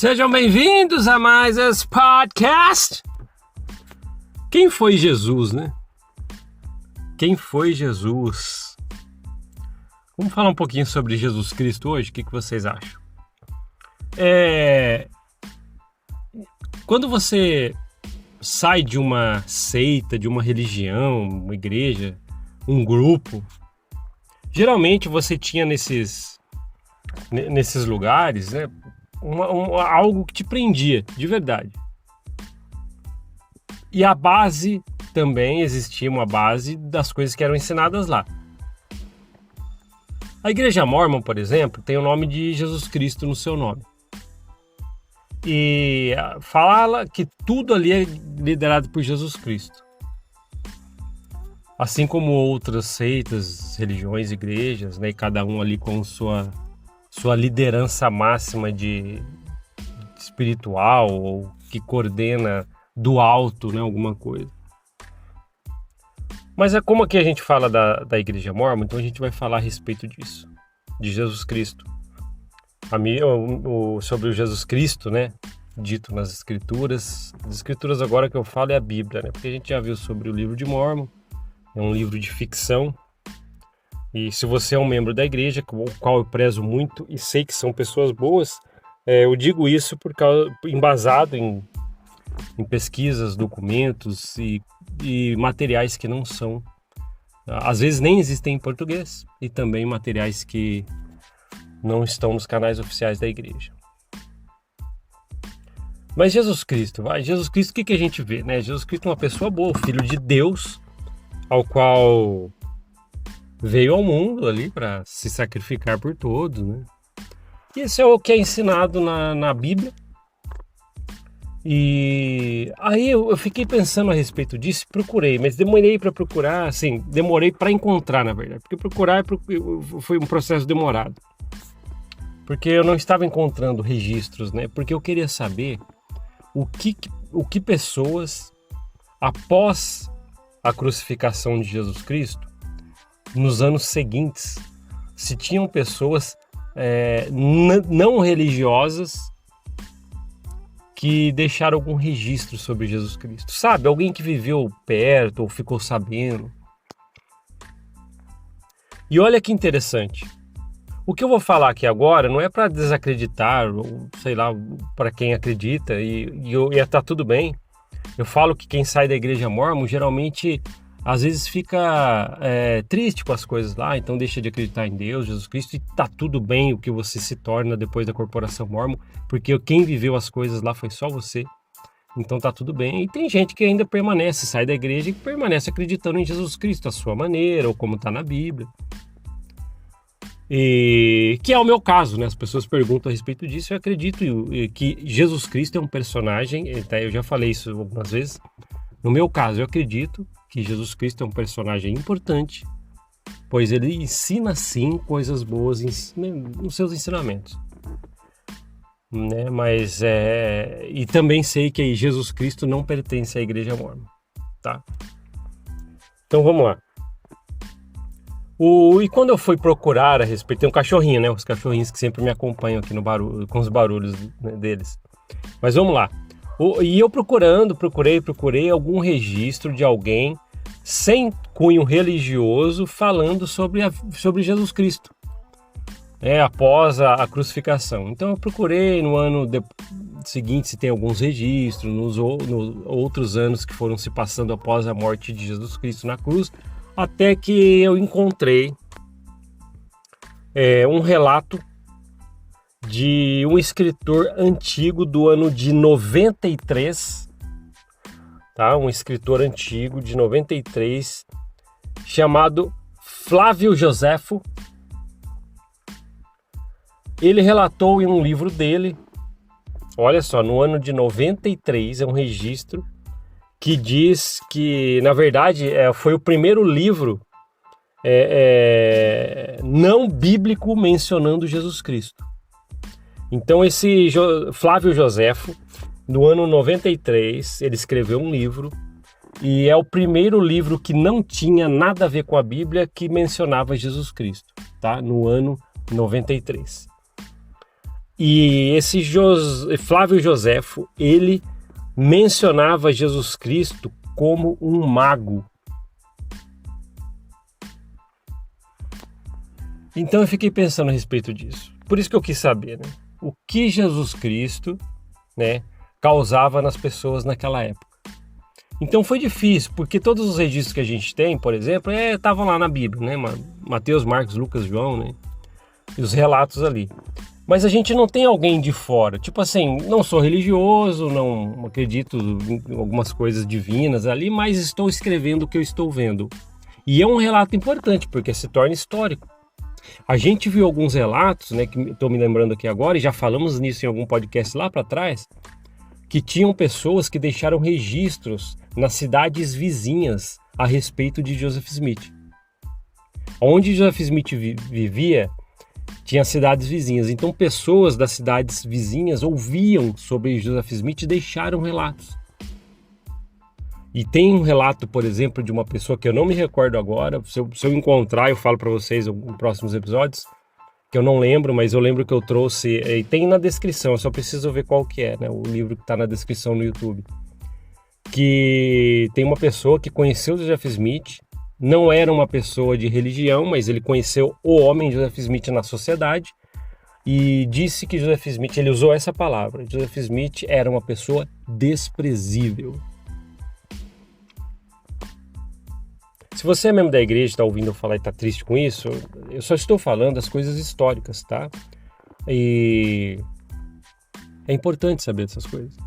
Sejam bem-vindos a mais esse podcast. Quem foi Jesus, né? Quem foi Jesus? Vamos falar um pouquinho sobre Jesus Cristo hoje? O que vocês acham? Quando você sai de uma seita, de uma religião, uma igreja, um grupo, geralmente você tinha nesses lugares, né, algo que te prendia, de verdade. E a base também existia, uma base das coisas que eram ensinadas lá. A Igreja Mórmon, por exemplo, tem o nome de Jesus Cristo no seu nome. E fala que tudo ali é liderado por Jesus Cristo. Assim como outras seitas, religiões, igrejas, né, e cada um ali com sua liderança máxima de espiritual, ou que coordena do alto, né, alguma coisa. Mas é como aqui a gente fala da Igreja Mórmon, então a gente vai falar a respeito disso, de Jesus Cristo. Sobre o Jesus Cristo, né, dito nas Escrituras. As Escrituras agora que eu falo é a Bíblia, né, porque a gente já viu sobre o livro de Mórmon, é um livro de ficção. E se você é um membro da igreja, o qual eu prezo muito e sei que são pessoas boas, eu digo isso embasado em pesquisas, documentos e materiais que não são, às vezes nem existem em português, e também materiais que não estão nos canais oficiais da igreja. Mas Jesus Cristo, o que a gente vê, né? Jesus Cristo é uma pessoa boa, o Filho de Deus, ao qual veio ao mundo ali para se sacrificar por todos, né? E esse é o que é ensinado na Bíblia. E aí eu fiquei pensando a respeito disso, procurei, mas demorei para procurar, assim, demorei para encontrar, na verdade, porque procurar foi um processo demorado, porque eu não estava encontrando registros, né? Porque eu queria saber o que pessoas, após a crucificação de Jesus Cristo, nos anos seguintes, se tinham pessoas não religiosas que deixaram algum registro sobre Jesus Cristo. Sabe, alguém que viveu perto ou ficou sabendo. E olha que interessante. O que eu vou falar aqui agora não é para desacreditar, ou sei lá, para quem acredita, e tá tudo bem. Eu falo que quem sai da Igreja Mórmon geralmente às vezes fica triste com as coisas lá, então deixa de acreditar em Deus, Jesus Cristo, e tá tudo bem o que você se torna depois da corporação Mórmon, porque quem viveu as coisas lá foi só você, então tá tudo bem. E tem gente que ainda permanece, sai da igreja e permanece acreditando em Jesus Cristo, à sua maneira, ou como tá na Bíblia. E que é o meu caso, né? As pessoas perguntam a respeito disso, eu acredito que Jesus Cristo é um personagem, eu já falei isso algumas vezes. No meu caso, eu acredito que Jesus Cristo é um personagem importante, pois ele ensina sim coisas boas nos seus ensinamentos, né? Mas e também sei que Jesus Cristo não pertence à Igreja Mórmon, tá? Então vamos lá. E quando eu fui procurar a respeito, tem um cachorrinho, né? Os cachorrinhos que sempre me acompanham aqui no barulho, com os barulhos, né, deles. Mas vamos lá. E eu procurei algum registro de alguém sem cunho religioso falando sobre Jesus Cristo, após a crucificação. Então eu procurei no ano seguinte se tem alguns registros, nos outros anos que foram se passando após a morte de Jesus Cristo na cruz, até que eu encontrei um relato de um escritor antigo do ano de 93, tá? Um escritor antigo de 93, chamado Flávio Joséfo. Ele relatou em um livro dele, olha só, no ano de 93, é um registro que diz que, na verdade, foi o primeiro livro não bíblico mencionando Jesus Cristo. Então esse Flávio Joséfo, no ano 93, ele escreveu um livro, e é o primeiro livro que não tinha nada a ver com a Bíblia que mencionava Jesus Cristo, tá? No ano 93. E esse Flávio Joséfo, ele mencionava Jesus Cristo como um mago. Então eu fiquei pensando a respeito disso. Por isso que eu quis saber, né? O que Jesus Cristo, né, causava nas pessoas naquela época. Então foi difícil, porque todos os registros que a gente tem, por exemplo, estavam lá na Bíblia, né? Mateus, Marcos, Lucas, João, né? E os relatos ali. Mas a gente não tem alguém de fora. Tipo assim, não sou religioso, não acredito em algumas coisas divinas ali, mas estou escrevendo o que eu estou vendo. E é um relato importante, porque se torna histórico. A gente viu alguns relatos, né, que estou me lembrando aqui agora, e já falamos nisso em algum podcast lá para trás, que tinham pessoas que deixaram registros nas cidades vizinhas a respeito de Joseph Smith. Onde Joseph Smith vivia, tinha cidades vizinhas. Então pessoas das cidades vizinhas ouviam sobre Joseph Smith e deixaram relatos. E tem um relato, por exemplo, de uma pessoa que eu não me recordo agora. Se eu encontrar, eu falo para vocês em próximos episódios, que eu não lembro, mas eu lembro que eu trouxe, e tem na descrição, eu só preciso ver qual que é, né? O livro que está na descrição no YouTube. Que tem uma pessoa que conheceu Joseph Smith, não era uma pessoa de religião, mas ele conheceu o homem Joseph Smith na sociedade e disse que Joseph Smith, ele usou essa palavra, Joseph Smith era uma pessoa desprezível. Se você é membro da igreja, está ouvindo eu falar e está triste com isso, eu só estou falando das coisas históricas, tá? E é importante saber dessas coisas.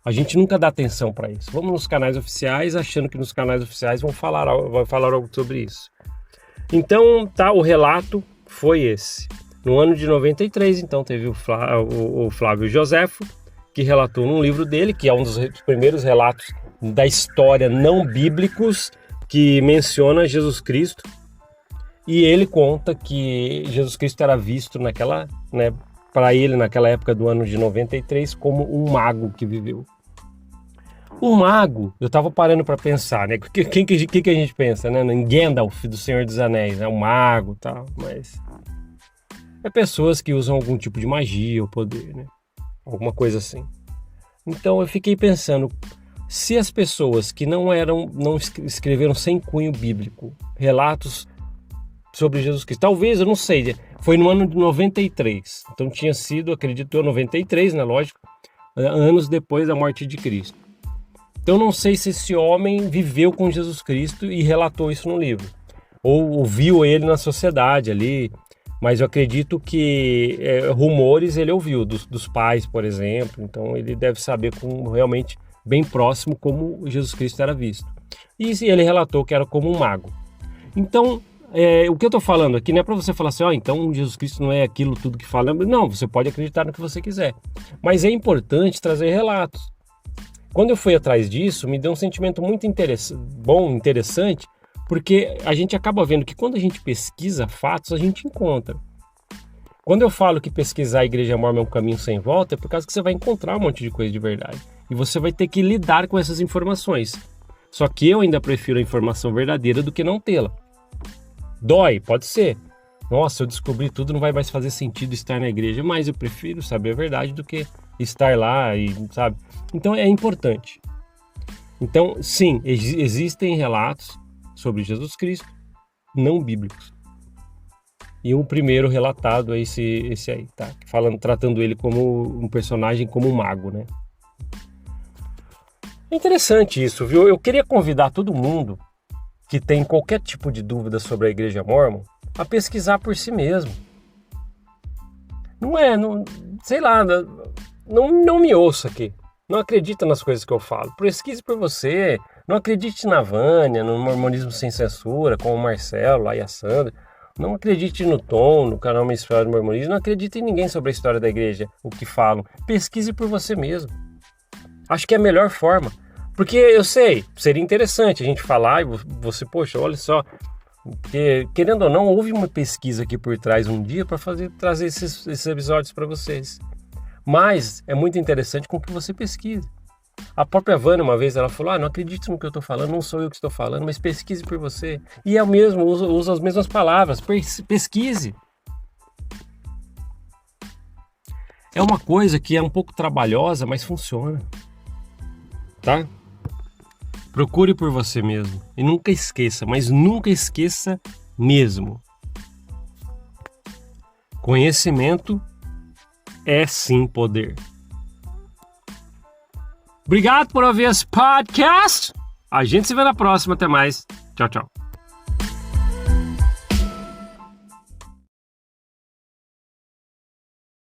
A gente nunca dá atenção para isso. Vamos nos canais oficiais, achando que nos canais oficiais vão falar algo sobre isso. Então, tá, o relato foi esse. No ano de 93, então, teve o Flávio Joséfo, que relatou num livro dele, que é um dos primeiros relatos da história não bíblicos, que menciona Jesus Cristo, e ele conta que Jesus Cristo era visto para ele naquela época do ano de 93 como um mago que viveu. Um mago, eu estava parando para pensar, né? Quem que a gente pensa, né? Em Gandalf do Senhor dos Anéis, né? Um mago, tal, mas é pessoas que usam algum tipo de magia ou poder, né? Alguma coisa assim. Então eu fiquei pensando, se as pessoas que não escreveram sem cunho bíblico relatos sobre Jesus Cristo, talvez, eu não sei, foi no ano de 93, então tinha sido, acredito eu, 93, né, lógico, anos depois da morte de Cristo. Então não sei se esse homem viveu com Jesus Cristo e relatou isso no livro, ou ouviu ele na sociedade ali, mas eu acredito que rumores ele ouviu, dos pais, por exemplo, então ele deve saber realmente bem próximo como Jesus Cristo era visto. E ele relatou que era como um mago. Então, o que eu estou falando aqui não é para você falar assim, então Jesus Cristo não é aquilo tudo que fala. Não, você pode acreditar no que você quiser. Mas é importante trazer relatos. Quando eu fui atrás disso, me deu um sentimento muito interessante, porque a gente acaba vendo que quando a gente pesquisa fatos, a gente encontra. Quando eu falo que pesquisar a Igreja Mórmon é um caminho sem volta, é por causa que você vai encontrar um monte de coisa de verdade. E você vai ter que lidar com essas informações. Só que eu ainda prefiro a informação verdadeira do que não tê-la. Dói, pode ser. Nossa, eu descobri tudo, não vai mais fazer sentido estar na igreja, mas eu prefiro saber a verdade do que estar lá, e sabe? Então é importante. Então, sim, existem relatos sobre Jesus Cristo não bíblicos. E o primeiro relatado é esse aí, tá? Tratando ele como um personagem, como um mago, né? É interessante isso, viu? Eu queria convidar todo mundo que tem qualquer tipo de dúvida sobre a Igreja Mórmon a pesquisar por si mesmo. Sei lá, não me ouça aqui. Não acredita nas coisas que eu falo. Pesquise por você. Não acredite na Vânia, no Mormonismo Sem Censura, com o Marcelo lá e a Sandra. Não acredite no Tom, no canal Mistério do Mormonismo. Não acredite em ninguém sobre a história da igreja, o que falam. Pesquise por você mesmo. Acho que é a melhor forma. Porque eu sei, seria interessante a gente falar e você, poxa, olha só. Porque, querendo ou não, houve uma pesquisa aqui por trás um dia para trazer esses episódios para vocês. Mas é muito interessante com que você pesquise. A própria Vânia, uma vez, ela falou, não acredito no que eu estou falando, não sou eu que estou falando, mas pesquise por você. E é o mesmo, usa as mesmas palavras, pesquise. É uma coisa que é um pouco trabalhosa, mas funciona, tá? Procure por você mesmo e nunca esqueça, mas nunca esqueça mesmo. Conhecimento é sim poder. Obrigado por ouvir esse podcast. A gente se vê na próxima. Até mais. Tchau, tchau.